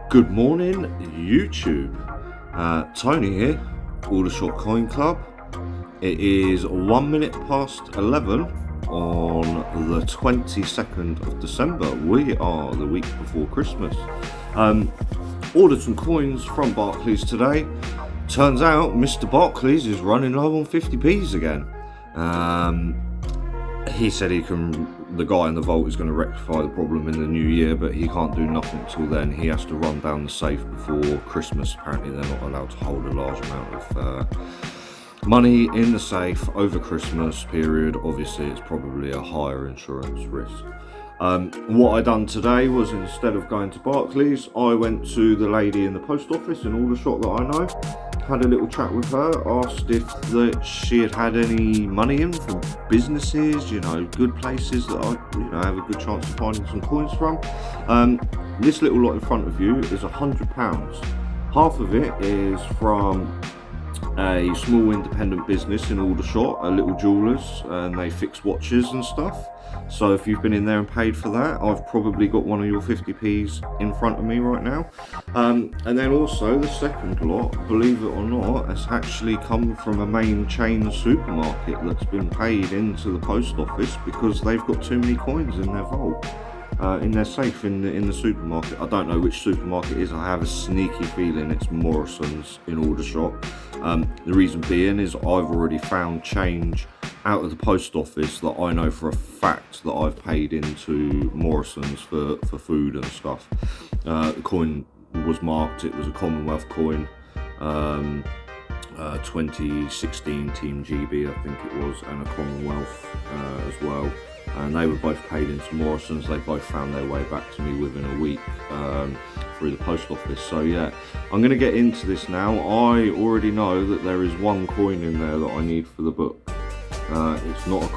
Good morning, YouTube. Tony here, Aldershot Coin Club. It is 1 minute past 11 on the 22nd of December. We are the week before Christmas. Ordered some coins from Barclays today. Turns out Mr. Barclays is running low on 50p's again. He said the guy in the vault is going to rectify the problem in the new year, but he can't do nothing till then. He has to run down the safe before Christmas. Apparently they're not allowed to hold a large amount of money in the safe over Christmas period. Obviously it's probably a higher insurance risk. What I done today was, instead of going to Barclays, I went to the lady in the post office in Aldershot that I know. Had a little chat with her, asked if she had any money in from businesses, good places that I have a good chance of finding some coins from. This little lot in front of you is £100. Half of it is from a small independent business in Aldershot, a little jewellers, and they fix watches and stuff. So if you've been in there and paid for that, I've probably got one of your 50p's in front of me right now. And then also the second lot, believe it or not, has actually come from a main chain supermarket that's been paid into the post office because they've got too many coins in their vault. In their safe in the supermarket. I don't know which supermarket it is. I have a sneaky feeling it's Morrison's in Aldershot. The reason being is I've already found change out of the post office that I know for a fact that I've paid into Morrison's for food and stuff. The coin was marked. It was a Commonwealth coin. 2016 Team GB I think it was, and a Commonwealth as well. And they were both paid into Morrison's. They both found their way back to me within a week through the post office. So yeah, I'm going to get into this now. I already know that there is one coin in there that I need for the book. It's not a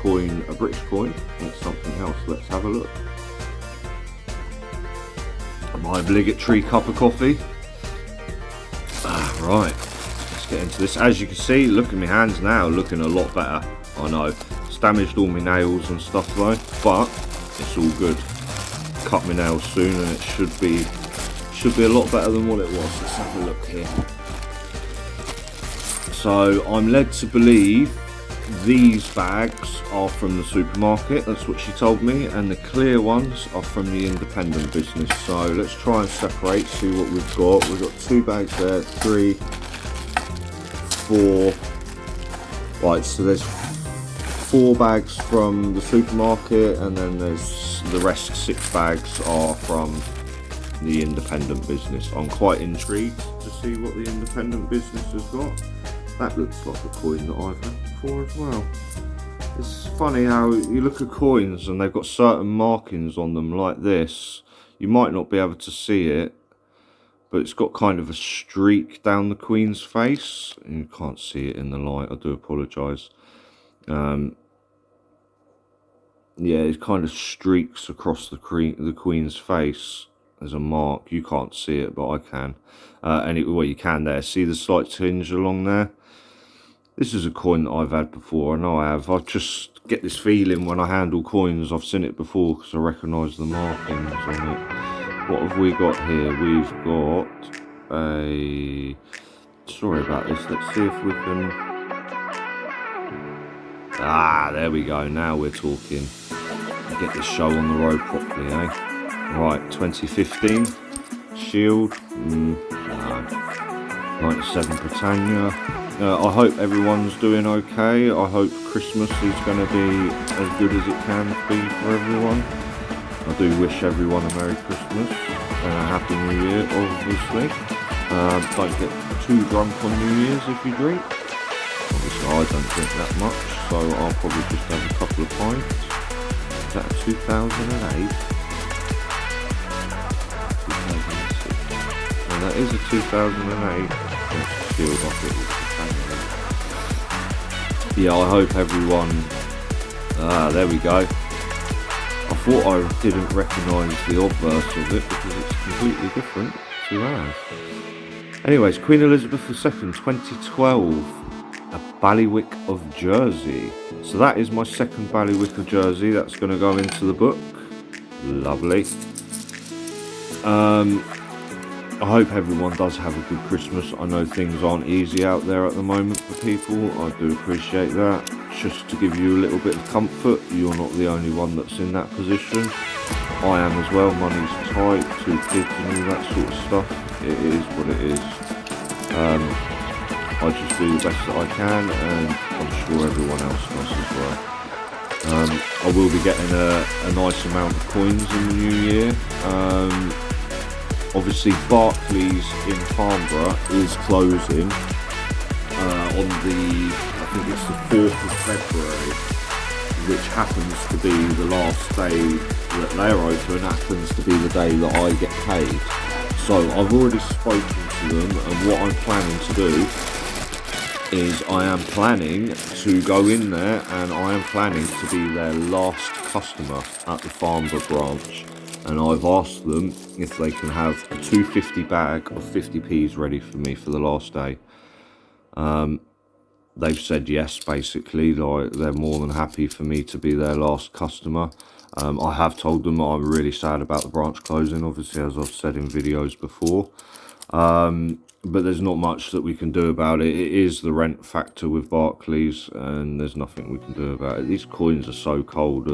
British coin, it's something else. Let's have a look. My obligatory cup of coffee. Right, let's get into this. As you can see, look at my hands now, looking a lot better. I know. Damaged all my nails and stuff though, but it's all good. Cut my nails soon and it should be a lot better than what it was. Let's have a look here. So I'm led to believe these bags are from the supermarket, that's what she told me, and the clear ones are from the independent business. So let's try and separate, see what we've got. We've got 2 bags there, 3, 4. Right, so there's 4 bags from the supermarket, and then there's the rest 6 bags are from the independent business. I'm quite intrigued to see what the independent business has got. That looks like a coin that I've had before as well. It's funny how you look at coins and they've got certain markings on them like this. You might not be able to see it, but it's got kind of a streak down the Queen's face. You can't see it in the light, I do apologise. Yeah, it kind of streaks across the Queen's face as a mark. You can't see it, but I can. Well, you can there. See the slight tinge along there? This is a coin that I've had before. I know I have. I just get this feeling when I handle coins. I've seen it before because I recognise the markings on it. What have we got here? We've got a... Sorry about this. Let's see if we can... there we go. Now we're talking. Get this show on the road properly, eh? Right, 2015 Shield. No. 97 Britannia. I hope everyone's doing okay. I hope Christmas is going to be as good as it can be for everyone. I do wish everyone a Merry Christmas and a Happy New Year, obviously. Don't get too drunk on New Year's if you drink. Obviously I don't drink that much, so I'll probably just have a couple of pints. Is that a 2008? 2006. And that is a 2008. Yeah, I hope everyone... there we go. I thought I didn't recognise the obverse of it because it's completely different to ours. Anyways, Queen Elizabeth II, 2012. A Bailiwick of Jersey. So that is my second Bailiwick of Jersey. That's going to go into the book. Lovely. I hope everyone does have a good Christmas. I know things aren't easy out there at the moment for people. I do appreciate that. Just to give you a little bit of comfort, you're not the only one that's in that position. I am as well. Money's tight, 2 kids and all that sort of stuff. It is what it is. I just do the best that I can, and I'm sure everyone else does as well. I will be getting a nice amount of coins in the new year. Obviously Barclays in Farnborough is closing on I think it's the 4th of February, which happens to be the last day that they're open, happens to be the day that I get paid. So I've already spoken to them, and what I'm planning to do is I am planning to go in there and I am planning to be their last customer at the Farnborough branch. And I've asked them if they can have a 250 bag of 50p's ready for me for the last day. They've said yes, basically. Like, they're more than happy for me to be their last customer. I have told them that I'm really sad about the branch closing, obviously, as I've said in videos before. But there's not much that we can do about it. It is the rent factor with Barclays, and there's nothing we can do about it. These coins are so cold.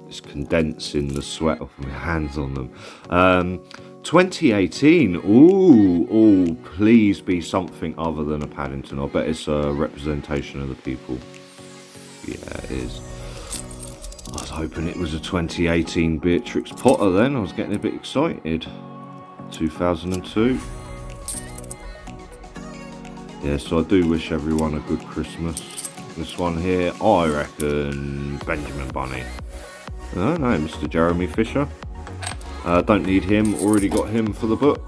It's condensing the sweat off my hands on them. 2018. Ooh, please be something other than a Paddington. I bet it's a representation of the people. Yeah, it is. I was hoping it was a 2018 Beatrix Potter then. I was getting a bit excited. 2002. Yeah, so I do wish everyone a good Christmas. This one here, I reckon Benjamin Bunny. Oh no, Mr. Jeremy Fisher. Don't need him, already got him for the book.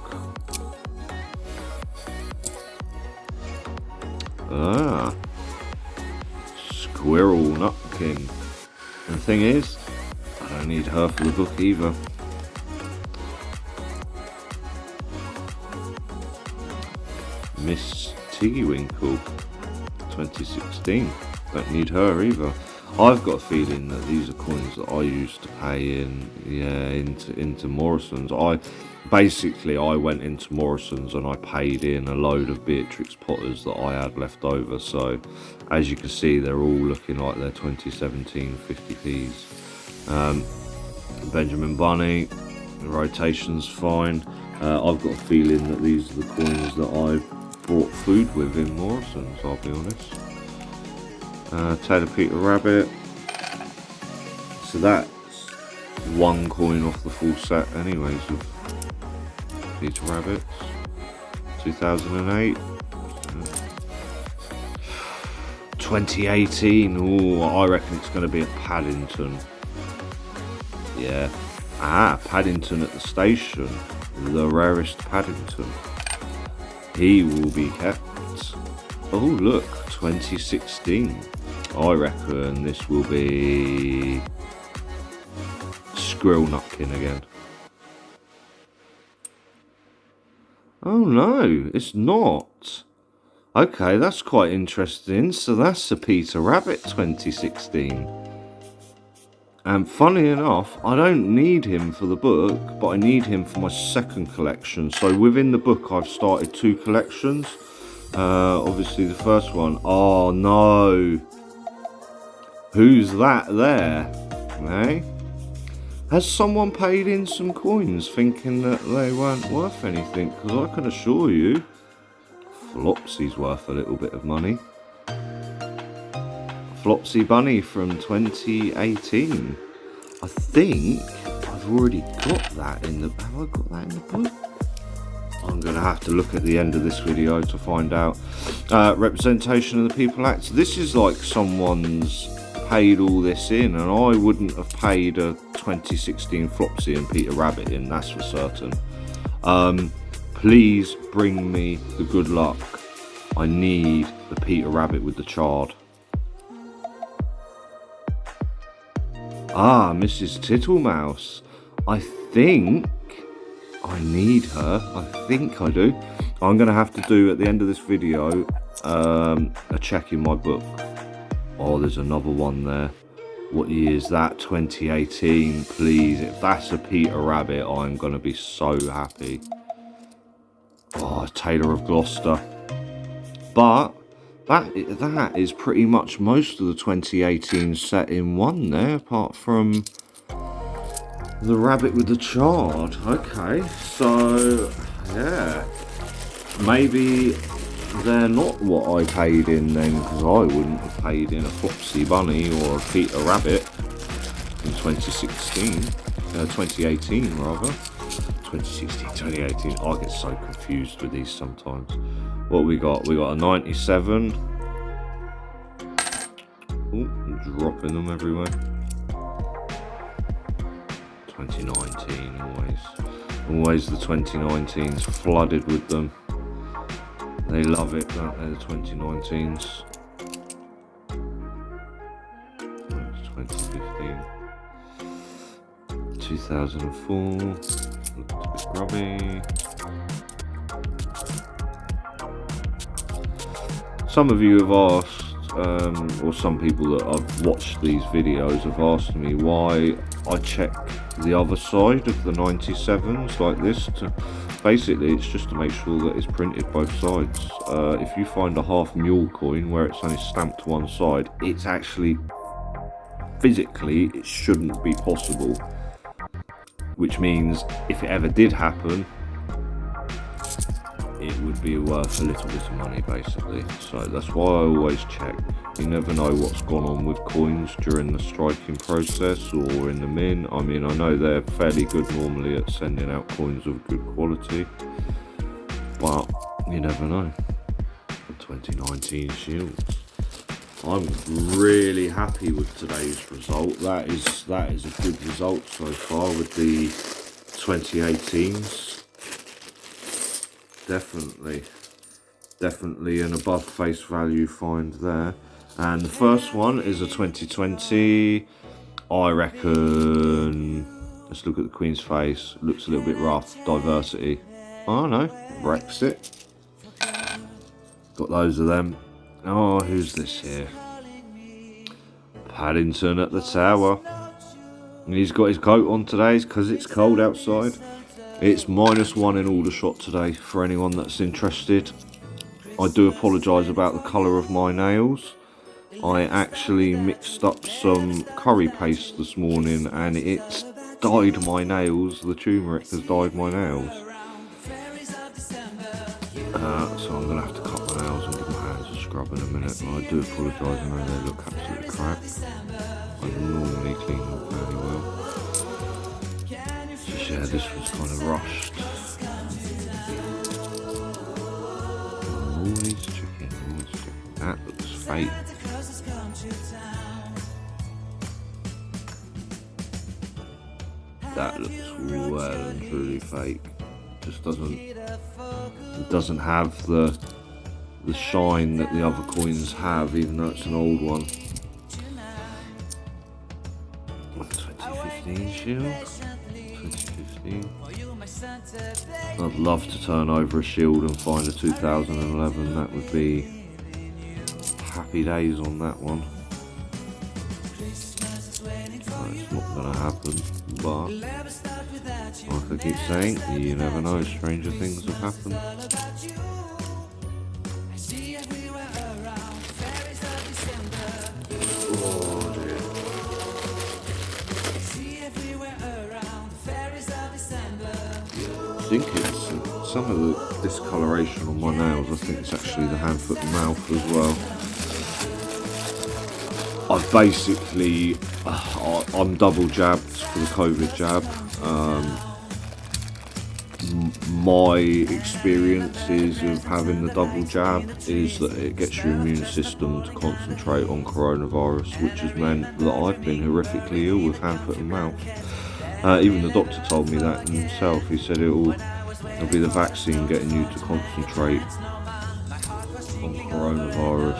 Squirrel Nutkin. And the thing is, I don't need her for the book either. Miss Tiggywinkle, 2016. Don't need her either. I've got a feeling that these are coins that I used to pay into Morrison's. I went into Morrison's and I paid in a load of Beatrix Potters that I had left over. So as you can see, they're all looking like they're 2017 50p's. Benjamin Bunny, the rotation's fine. I've got a feeling that these are the coins that I've bought food with in Morrison's, I'll be honest. Taylor Peter Rabbit. So that's 1 coin off the full set anyways of Peter Rabbits. 2008. 2018. Ooh, I reckon it's going to be a Paddington. Yeah. Paddington at the station. The rarest Paddington. He will be kept. Oh look, 2016. I reckon this will be Squirrel Nutkin again. Oh no, it's not. Okay, that's quite interesting. So that's a Peter Rabbit 2016. And funny enough, I don't need him for the book, but I need him for my second collection. So within the book, I've started 2 collections. Obviously the first one. Oh no. Who's that there? Hey? Has someone paid in some coins thinking that they weren't worth anything? Because I can assure you, Flopsy's worth a little bit of money. Flopsy Bunny from 2018. I think I've already got that in the... Have I got that in the book? I'm going to have to look at the end of this video to find out. Representation of the People Act. This is like someone's paid all this in, and I wouldn't have paid a 2016 Flopsy and Peter Rabbit in, that's for certain. Please bring me the good luck. I need the Peter Rabbit with the chard. Mrs. Tittlemouse. I think I need her. I think I do. I'm going to have to do at the end of this video a check in my book. Oh, there's another one there. What year is that? 2018. Please, if that's a Peter Rabbit, I'm going to be so happy. Taylor of Gloucester. But that is pretty much most of the 2018 set in one there, apart from the rabbit with the chard. Okay, so yeah, maybe they're not what I paid in then, because I wouldn't have paid in a Flopsy Bunny or a Peter Rabbit in 2018 rather. 2016, 2018, I get so confused with these sometimes. What we got? We got a 97. Ooh, I'm dropping them everywhere. 2019, always the 2019s, flooded with them. They love it, don't they, the 2019s. 2015. 2004. Looks a bit grubby. Some of you have asked, or some people that I've watched these videos have asked me why I check the other side of the 97s like this. Basically, it's just to make sure that it's printed both sides. If you find a half mule coin where it's only stamped one side, it's actually, physically, it shouldn't be possible. Which means if it ever did happen, it would be worth a little bit of money, basically. So that's why I always check. You never know what's gone on with coins during the striking process or in the min. I mean, I know they're fairly good normally at sending out coins of good quality, but you never know. The 2019 shields. I'm really happy with today's result. That is a good result so far with the 2018s. Definitely an above face value find there. And the first one is a 2020. I reckon, let's look at the Queen's face. Looks a little bit rough. Diversity. Oh no, Brexit. Got those of them. Oh, who's this here? Paddington at the Tower. And he's got his coat on today because it's cold outside. It's -1 in Aldershot today for anyone that's interested. I do apologise about the colour of my nails. I actually mixed up some curry paste this morning and it's dyed my nails. The turmeric has dyed my nails. So I'm going to have to cut my nails and give my hands a scrub in a minute. I do apologise, I know they look absolutely crap. I normally clean them fairly well. Just, yeah, this was kind of rushed. Always checking. That looks fake. That looks well and truly fake. Just doesn't have the shine that the other coins have, even though it's an old one. 2015 shield. 2015. I'd love to turn over a shield and find a 2011. That would be happy days on that one. It's not going to happen, but like I keep saying, you never know, stranger things have happened. Oh dear. I think it's some of the discoloration on my nails. I think it's actually the hand, foot and mouth as well. I've basically, I'm double jabbed for the COVID jab. My experiences of having the double jab is that it gets your immune system to concentrate on coronavirus, which has meant that I've been horrifically ill with hand, foot and mouth. Even the doctor told me that himself. He said it'll be the vaccine getting you to concentrate on coronavirus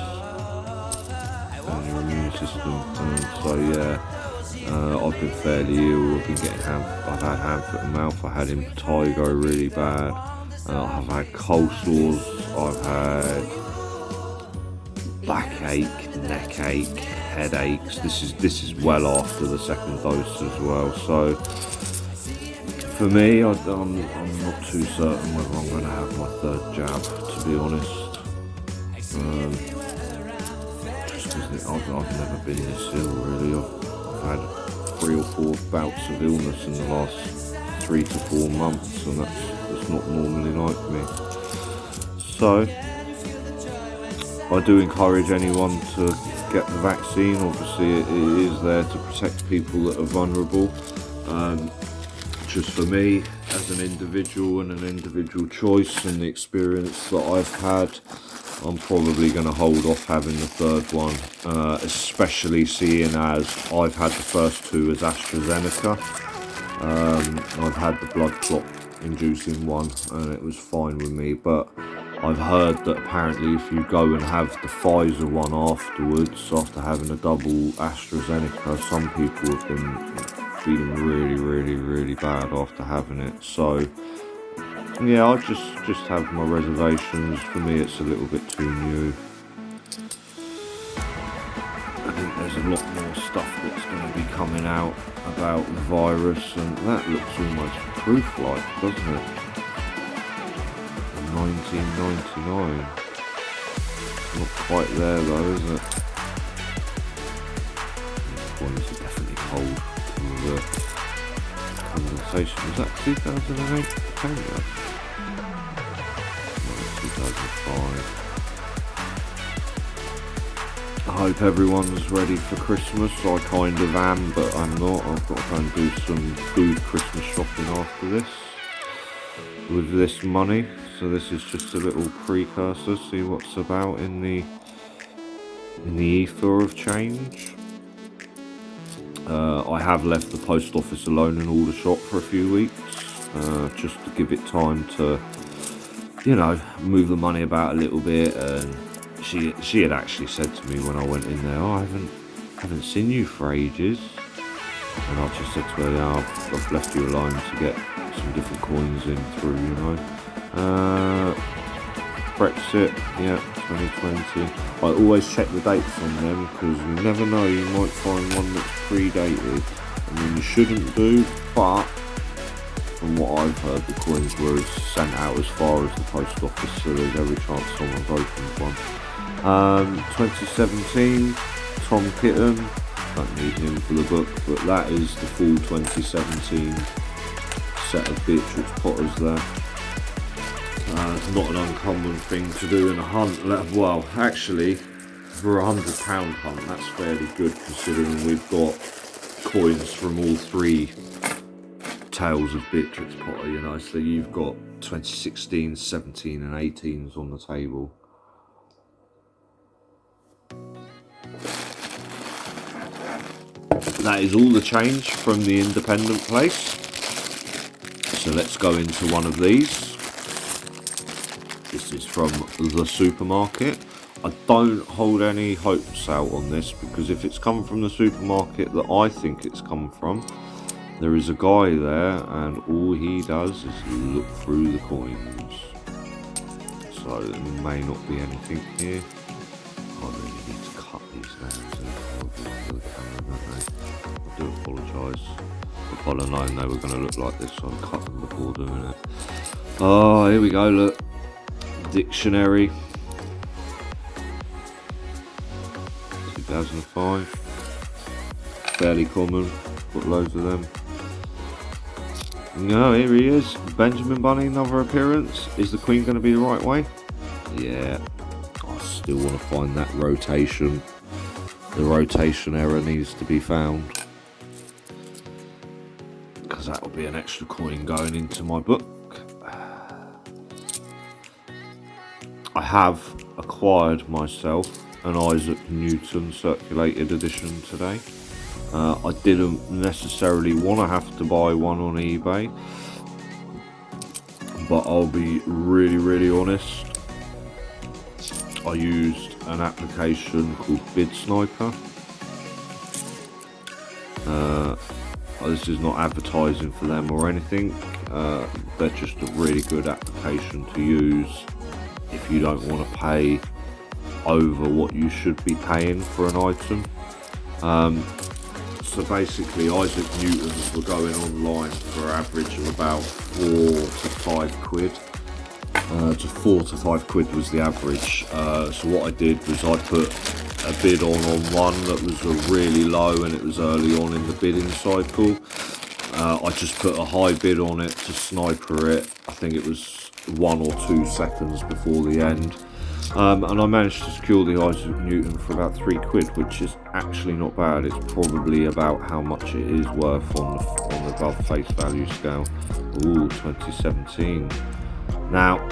and your immune system. So yeah, I've been fairly ill. I've had hand, foot and mouth. I had impetigo really bad. I've had cold sores. I've had backache, neck ache, headaches. This is well after the second dose as well. So For me, I'm not too certain whether I'm going to have my third jab, to be honest. Just because I've never been this ill, really. I've had 3 or 4 bouts of illness in the last 3 to 4 months, and that's not normally like me. So, I do encourage anyone to get the vaccine. Obviously, it is there to protect people that are vulnerable. Just for me, as an individual and an individual choice and the experience that I've had, I'm probably going to hold off having the third one, especially seeing as I've had the first 2 as AstraZeneca. I've had the blood clot inducing one and it was fine with me, but I've heard that apparently if you go and have the Pfizer one afterwards, after having a double AstraZeneca, some people have been feeling really bad after having it. So yeah, I just have my reservations. For me, it's a little bit too new. I think there's a lot more stuff that's going to be coming out about the virus, and that looks almost proof-like, doesn't it? 1999. Not quite there though, is it? These ones are definitely cold. The condensation, was that 2008? Kenya? No, 2005. I hope everyone's ready for Christmas. I kind of am, but I'm not. I've got to go and do some good Christmas shopping after this with this money. So this is just a little precursor, see what's about in the ether of change. I have left the post office alone in Aldershot for a few weeks, just to give it time to, move the money about a little bit. And she had actually said to me when I went in there, "Oh, I haven't seen you for ages," and I just said to her, "Yeah, I've left you alone to get some different coins in through, Brexit, yeah, 2020. I always check the dates on them because you never know, you might find one that's predated. I mean, you shouldn't do, but from what I've heard, the coins were sent out as far as the post office, so there's every chance someone's opened one. 2017, Tom Kitten, don't need him for the book, but that is the full 2017 set of Beatrix Potters there. It's not an uncommon thing to do in a hunt. Well, actually, for £100 hunt, that's fairly good considering we've got coins from all 3 tales of Beatrix Potter, so you've got 2016, 17 and 18s on the table. That is all the change from the independent place. So let's go into one of these. This is from the supermarket. I don't hold any hopes out on this because if it's come from the supermarket that I think it's come from, there is a guy there and all he does is look through the coins. So there may not be anything here. I really need to cut these down to the camera, don't I? I do apologise. If I'd have known they were going to look like this, I'd cut them before doing it. Oh, here we go, look. Dictionary. 2005. Fairly common. Got loads of them. No, here he is. Benjamin Bunny, another appearance. Is the Queen going to be the right way? Yeah. I still want to find that rotation. The rotation error needs to be found. Because that will be an extra coin going into my book. I have acquired myself an Isaac Newton circulated edition today. I didn't necessarily want to have to buy one on eBay, but I'll be really honest. I used an application called Bid Sniper. This is not advertising for them or anything. They're just a really good application to use if you don't want to pay over what you should be paying for an item. So basically Isaac Newtons were going online for an average of about 4 to 5 quid. To 4 to 5 quid was the average. So what I did was I put a bid on one that was really low, and it was early on in the bidding cycle. I just put a high bid on it to sniper it. I think it was 1 or 2 seconds before the end. And I managed to secure the Isaac Newton for about 3 quid, which is actually not bad. It's probably about how much it is worth on the above face value scale. Ooh, 2017. Now,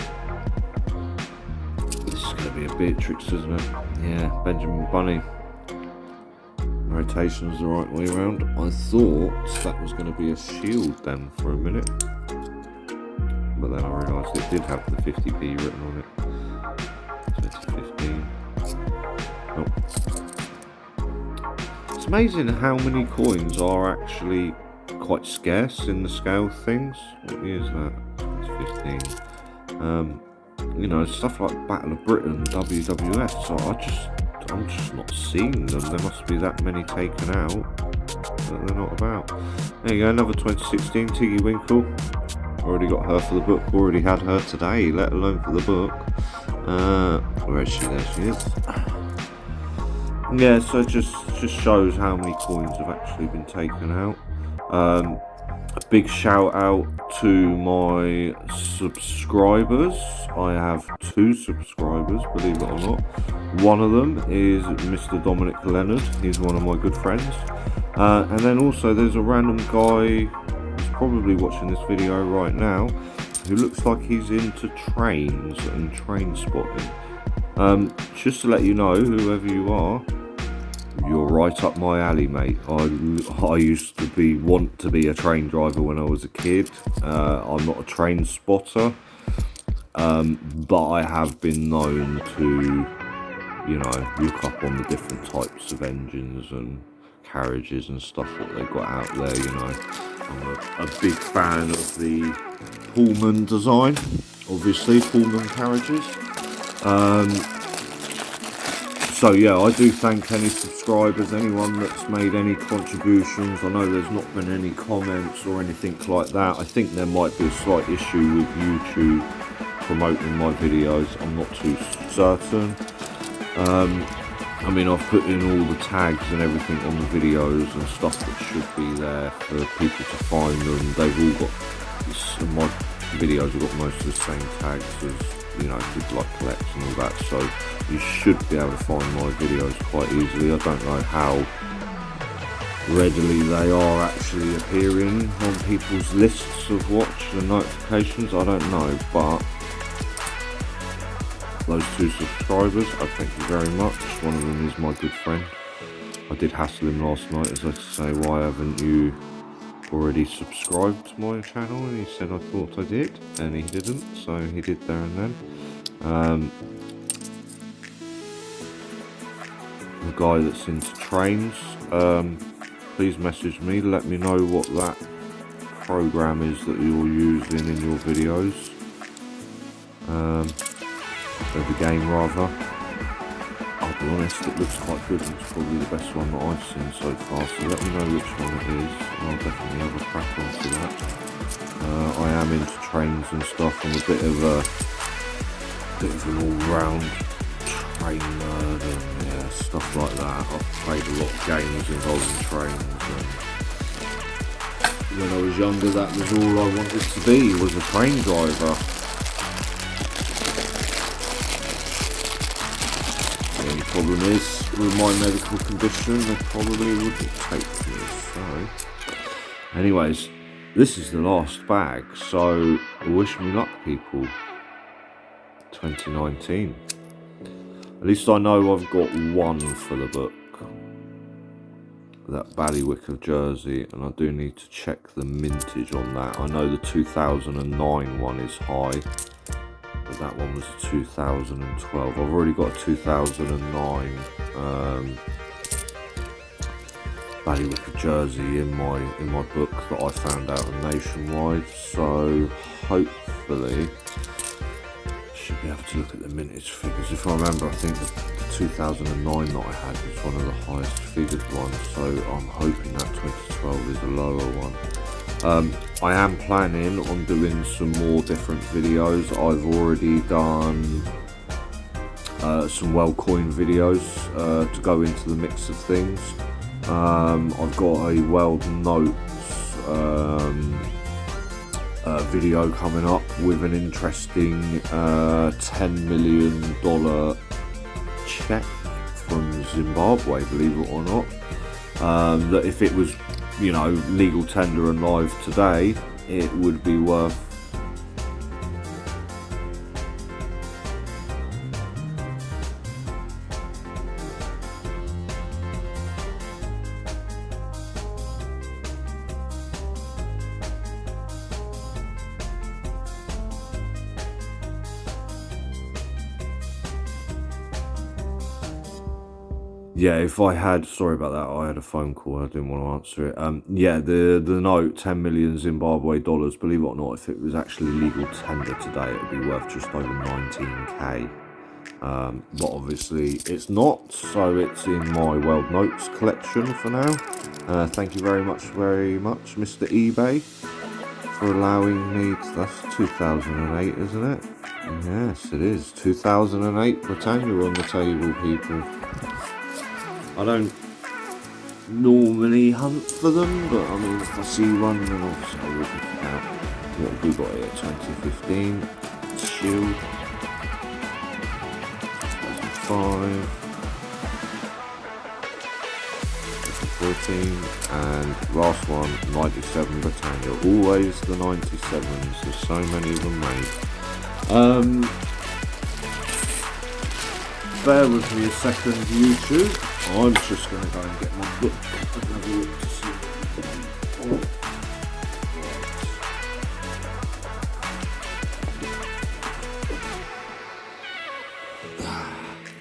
this is going to be a Beatrix, isn't it? Yeah, Benjamin Bunny. Rotation's the right way around. I thought that was going to be a shield then for a minute, but then I realised it did have the 50p written on it. 2015. Oh. It's amazing how many coins are actually quite scarce in the scale things. What year is that? It's 15. You know, stuff like Battle of Britain, WWF. So I'm just not seeing them. There must be that many taken out that they're not about. There you go, another 2016 Tiggy Winkle. Already got her for the book. Already had her today, let alone for the book. Where is she? There she is. Yeah, so it just shows how many coins have actually been taken out. A big shout out to my subscribers. I have 2 subscribers, believe it or not. One of them is Mr. Dominic Leonard. He's one of my good friends. And then also there's a random guy who's probably watching this video right now who looks like he's into trains and train spotting. Just to let you know, whoever you are, you're right up my alley, mate. I used to want to be a train driver when I was a kid. I'm not a train spotter, but I have been known to, you know, look up on the different types of engines and carriages and stuff that they've got out there. You know, I'm a big fan of the Pullman design, obviously Pullman carriages. So yeah, I do thank any subscribers, anyone that's made any contributions. I know there's not been any comments or anything like that. I think there might be a slight issue with YouTube promoting my videos. I'm not too certain. I mean, I've put in all the tags and everything on the videos and stuff that should be there for people to find them. They've all got, my videos have got most of the same tags as, you know, people like collects and all that, so you should be able to find my videos quite easily. I don't know how readily they are actually appearing on people's lists of watch and notifications, I don't know, but those 2 subscribers, I thank you very much. One of them is my good friend. I did hassle him last night as I say, why haven't you already subscribed to my channel? And he said I thought I did, and he didn't, so he did there and then. The guy that's into trains, please message me, let me know what that program is that you're using in your videos, of the game rather. I'll be honest, it looks quite good, and it's probably the best one that I've seen so far, so let me know which one it is, and I'll definitely have a crack onto that. I am into trains and stuff. I'm a bit of an all-round train nerd and yeah, stuff like that. I've played a lot of games involving trains, and when I was younger that was all I wanted to be, was a train driver. The only problem is, with my medical condition, they probably wouldn't take me, so... Anyways, this is the last bag, so wish me luck, people. 2019. At least I know I've got 1 for the book. That Ballywick of Jersey, and I do need to check the mintage on that. I know the 2009 one is high, but that one was 2012. I've already got a 2009 Ballywick of Jersey in my book that I found out on Nationwide, so hopefully should We have to look at the mintage figures. If I remember, I think the 2009 that I had was one of the highest figured ones, so I'm hoping that 2012 is a lower one. I am planning on doing some more different videos. I've already done some well-coined videos to go into the mix of things. I've got a World Notes video coming up with an interesting $10 million check from Zimbabwe, believe it or not. That if it was, you know, legal tender and live today, it would be worth yeah, if I had, sorry about that, I had a phone call, I didn't want to answer it. Yeah, the note, 10 million Zimbabwe dollars, believe it or not, if it was actually legal tender today, it would be worth just over 19k. But obviously it's not, so it's in my World Notes collection for now. Thank you very much, Mr. eBay, for allowing me to, that's 2008, isn't it? Yes, it is. 2008 Britannia on the table, people. I don't normally hunt for them, but I mean, if I see one, then obviously I will pick it out. What have we got here? 2015 Shield, 2005, 2014, and last one, 97 Britannia. Always the 97s. There's so many of them made. Bear with me a second, YouTube. I'm just going to go and get my book and have a look to see.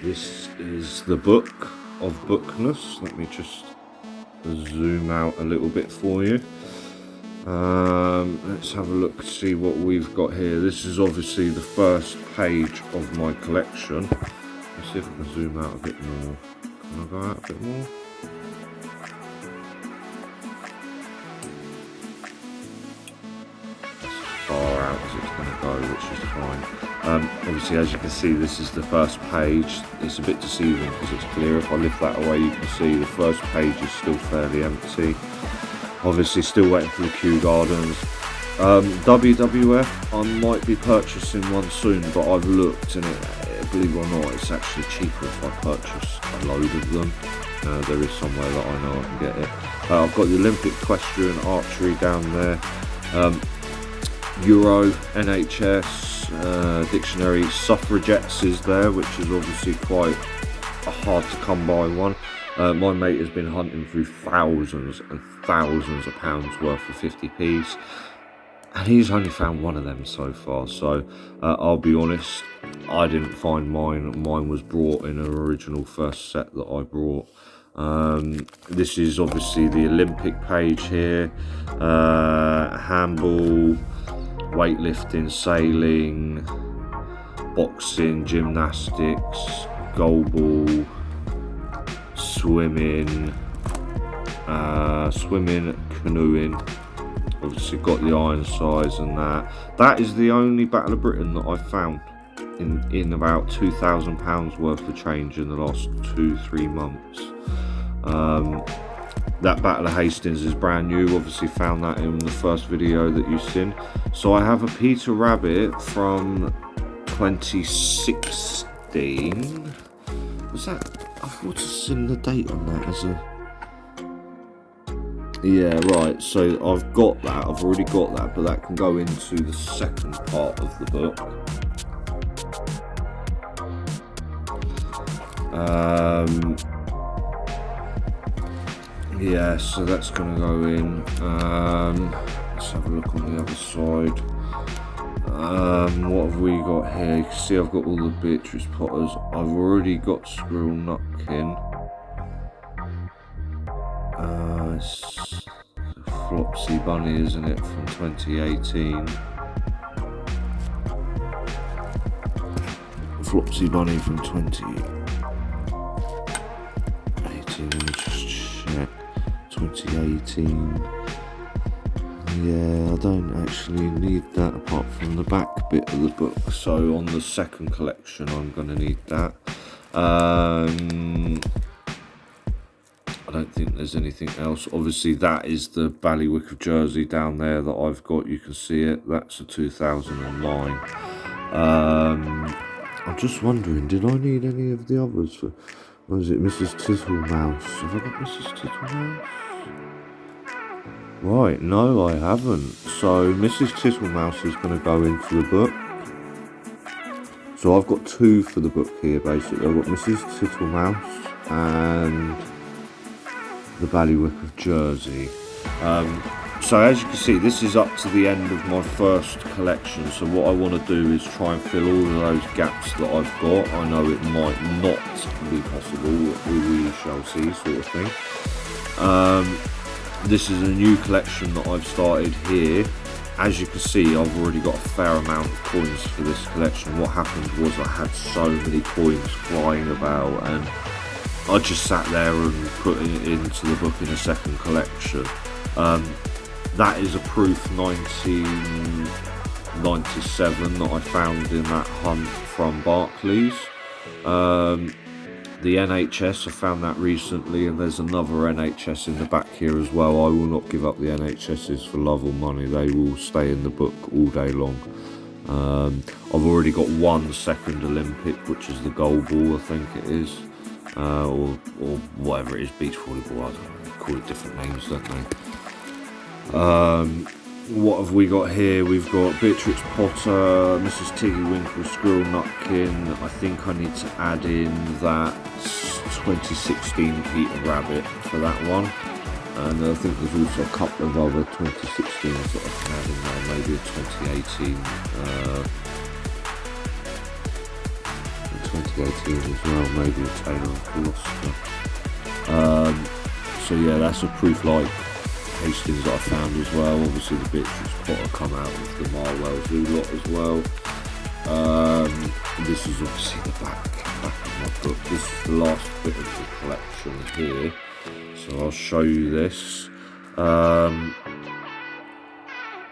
This is the book of Bookness. Let me just zoom out a little bit for you. Let's have a look to see what we've got here. This is obviously the first page of my collection. Let's see if I can zoom out a bit more. Can I go out a bit more? That's as far out as it's going to go, which is fine. Obviously, as you can see, this is the first page. It's a bit deceiving because it's clear. If I lift that away, you can see the first page is still fairly empty. Obviously, still waiting for the Kew Gardens. WWF, I might be purchasing one soon, but I've looked and believe it or not, it's actually cheaper if I purchase a load of them. There is somewhere that I know I can get it. I've got the Olympic equestrian archery down there. Euro, NHS, dictionary, suffragettes is there, which is obviously quite a hard to come by one. My mate has been hunting through thousands and thousands of pounds worth of 50p's. And he's only found one of them so far, so I'll be honest, I didn't find mine. Mine was brought in an original first set that I brought. This is obviously the Olympic page here. Handball, weightlifting, sailing, boxing, gymnastics, goalball, swimming, canoeing. Obviously got the iron size and that. That is the only Battle of Britain that I've found in about £2,000 worth of change in the last 2-3 months. That Battle of Hastings is brand new. Obviously found that in the first video that you've seen. So I have a Peter Rabbit from 2016. Was that? I thought I'd seen the date on that as a. Yeah, right, so I've got that, I've already got that, but that can go into the second part of the book. Yeah, so that's going to go in. Let's have a look on the other side. What have we got here? You can see I've got all the Beatrice Potters. I've already got Squirrel Nutkin. It's Flopsy Bunny, isn't it, from 2018. Flopsy Bunny from 2018. Let me just check. 2018. Yeah, I don't actually need that apart from the back bit of the book. So on the second collection, I'm going to need that. I don't think there's anything else. Obviously, that is the Ballywick of Jersey down there that I've got. You can see it. That's a 2009. I'm just wondering, did I need any of the others? For, what is it, Mrs. Tittlemouse? Have I got Mrs. Tittlemouse? Right, no, I haven't. So Mrs. Tittlemouse is going to go into the book. So I've got two for the book here, basically. I've got Mrs. Tittlemouse and the Ballywick of Jersey. So as you can see, this is up to the end of my first collection. So what I want to do is try and fill all of those gaps that I've got. I know it might not be possible, we shall see, sort of thing. This is a new collection that I've started here. As you can see, I've already got a fair amount of coins for this collection. What happened was I had so many coins flying about, and I just sat there and put it into the book in a second collection. That is a proof 1997 that I found in that hunt from Barclays. The NHS, I found that recently, and there's another NHS in the back here as well. I will not give up the NHSs for love or money. They will stay in the book all day long. I've already got one second Olympic, which is the gold ball, I think it is. Or whatever it is, beach volleyball, I don't know, they call it different names, don't they? What have we got here? We've got Beatrix Potter, Mrs. Tiggy Winkle, Squirrel Nutkin. I think I need to add in that 2016 Peter Rabbit for that one. And I think there's also a couple of other 2016s that I can add in there, maybe a 2018. 2018 as well, maybe a Taylor and Colossus. So yeah, that's a proof like Hastings that I found as well. Obviously the Beatrix Potter come out with the Marwell Zoo lot as well. This is obviously the back of my book. This is the last bit of the collection here, so I'll show you this.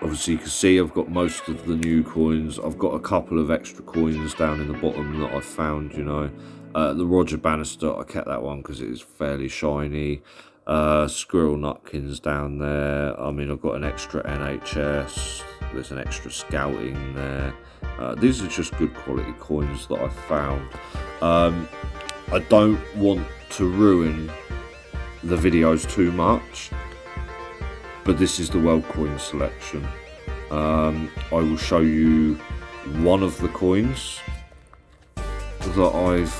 Obviously you can see I've got most of the new coins. I've got a couple of extra coins down in the bottom that I found, you know. The Roger Bannister, I kept that one because it is fairly shiny. Squirrel Nutkins down there. I mean, I've got an extra NHS. There's an extra scouting there. These are just good quality coins that I found. I don't want to ruin the videos too much, but this is the World Coin selection. I will show you one of the coins that I've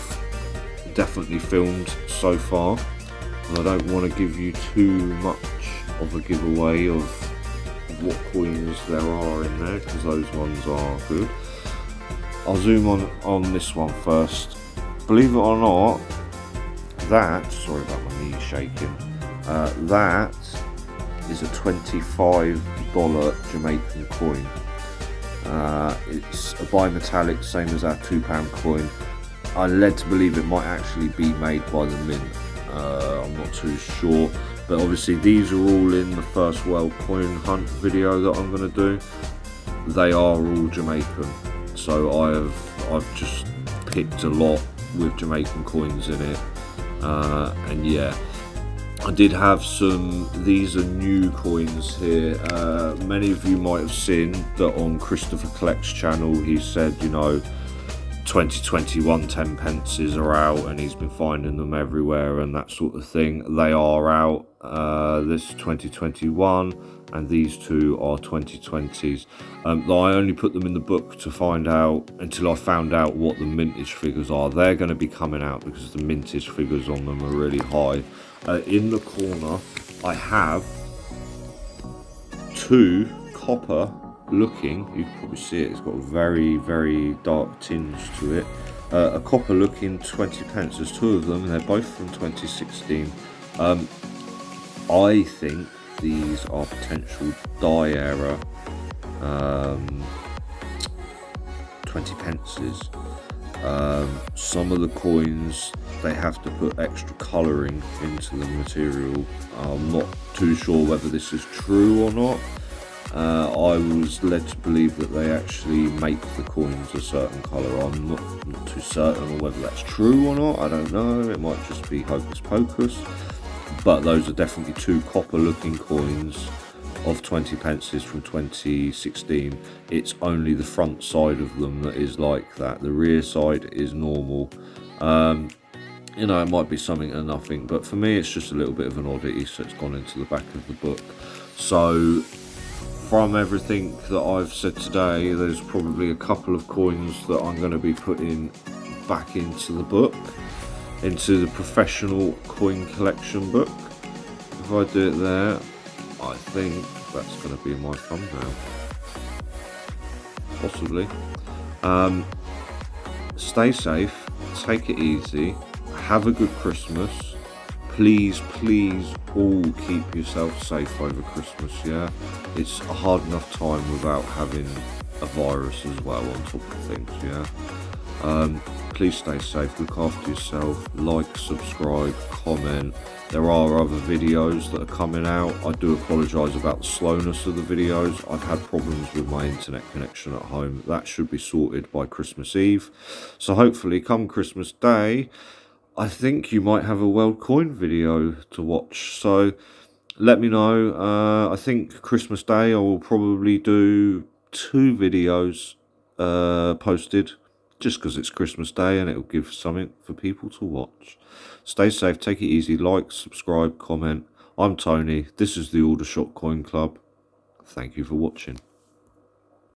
definitely filmed so far. And I don't want to give you too much of a giveaway of what coins there are in there, because those ones are good. I'll zoom on this one first. Believe it or not, that, sorry about my knees shaking, that is a $25 Jamaican coin. It's a bimetallic, same as our £2 coin. I'm led to believe it might actually be made by the mint. I'm not too sure, but obviously these are all in the first World Coin Hunt video that I'm going to do. They are all Jamaican, so I've just picked a lot with Jamaican coins in it, and yeah, I did have some. These are new coins here. Many of you might have seen that on Christopher Collect's channel. He said, you know, 2021 10 pences are out, and he's been finding them everywhere and that sort of thing. They are out. This is 2021 and these two are 2020s. I only put them in the book to find out, until I found out what the mintage figures are. They're going to be coming out because the mintage figures on them are really high. In the corner I have two copper looking, you can probably see it, it's got a very, very dark tinge to it. A copper looking 20 pence, there's two of them, they're both from 2016. I think these are potential die era 20 pences. Some of the coins, they have to put extra colouring into the material. I'm not too sure whether this is true or not. I was led to believe that they actually make the coins a certain colour. I'm not too certain on whether that's true or not. I don't know. It might just be hocus pocus. But those are definitely two copper looking coins of 20 pences from 2016. It's only the front side of them that is like that. The rear side is normal. You know, it might be something or nothing, but for me it's just a little bit of an oddity, so it's gone into the back of the book. So from everything that I've said today, there's probably a couple of coins that I'm going to be putting back into the book, into the professional coin collection book. If I do it there, I think that's going to be my thumbnail, possibly. Stay safe, take it easy, have a good Christmas. Please all keep yourself safe over Christmas, yeah? It's a hard enough time without having a virus as well on top of things, yeah? Please stay safe, look after yourself, like, subscribe, comment. There are other videos that are coming out. I do apologise about the slowness of the videos. I've had problems with my internet connection at home. That should be sorted by Christmas Eve. So hopefully come Christmas Day, I think you might have a World Coin video to watch. So let me know. I think Christmas Day I will probably do 2 videos posted, just because it's Christmas Day and it'll give something for people to watch. Stay safe, take it easy, like, subscribe, comment. I'm Tony. This is the Aldershot Coin Club. Thank you for watching.